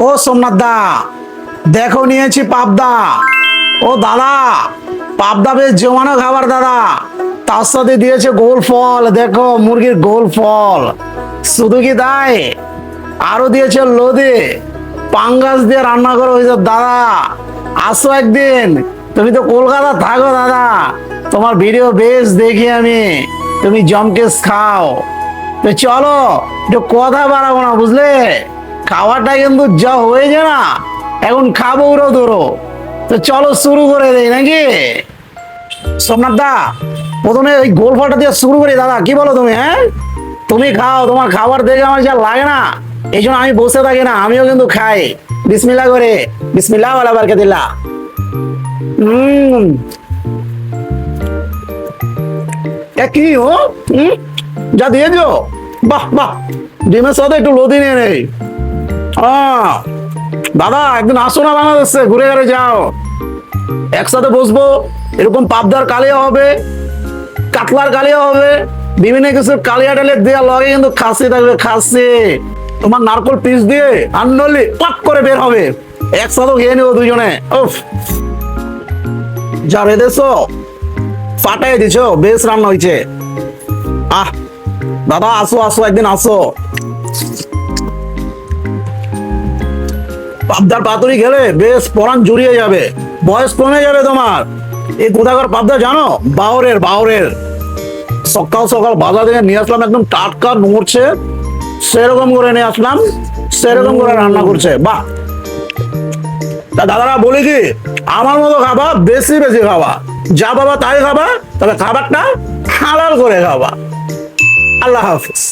ও সোমনাথ দা, দেখো নিয়েছি পাবদা। ও দাদা, পাবদা বেশ জমানো খাবার দাদা। তার সাথে দিয়েছে গোল ফল, দেখো মুরগির গোল ফল। শুধু কি তাই, আরো দিয়েছে লোদে পাঙ্গাস দিয়ে রান্না করা হয়েছে দাদা। আসো একদিন, তুমি তো কলকাতা থাকো দাদা, তোমার ভিডিও বেশ দেখি আমি, তুমি জমকেশ খাও। তো চলো, একটু কথা বাড়াবো না বুঝলে, খাবারটা কিন্তু যা হয়েছে না, এখন খাবো উড়ো ধরো। তো চলো শুরু করে দেই নাকি সোমনাথ দা? প্রথমে ওই গোল ফলটা দিয়ে শুরু করি দাদা, কি বলো তুমি? হ্যাঁ, তুমি খাও, তোমার খাবার দেখে আমার যা লাগে না, এই জন্য আমি বসে থাকি না, আমিও কিন্তু খাই। বিসমিল্লাহ করে, বিসমিল্লাহ ওয়ালা বারাকাতিল্লাহ। হম, কি ও যা দিয়েছো, বাহ বাহ, ডিমের সাথে একটু লদি নিয়ে নেই। দাদা একদিন আসো না বাংলাদেশে, ঘুরে ঘুরে যাও, একসাথে বসবো, এরকম পাবদার কালিয়া হবে, কাতলার কালিয়া হবে, বিভিন্ন কিছু কালিয়া টালিয়া দেওয়া লগে কিন্তু খাসি থাকবে, খাসি তোমার নারকল পিস দিয়ে আন্নলি পাক করে বের হবে, একসাথে খেয়ে নেবো দুজনে। উফ, যা রেঁধেছো, ফাটাই দিছো, বেশ রান্না হয়েছে। আহ দাদা আসো আসো, একদিন আসো। পাবদার পাতুরি খেলে বেশ পরাণ জুড়িয়ে যাবে, বয়স কমে যাবে তোমার। এই কোথাকার পাবদা জানো? বাওরের, বাওরের। সকাল সকাল বাজার থেকে নিয়ে আসলাম, একদম টাটকা নড়ছে, সেরকম করে নিয়ে আসলাম, সেরকম করে রান্না করছে। বাহ, তা দাদারা বলি কি, আমার মতো খাবা, বেশি বেশি খাবা, যা বাবা তাই খাবা, তবে খাবারটা হালাল করে খাবা। আল্লাহ হাফিজ।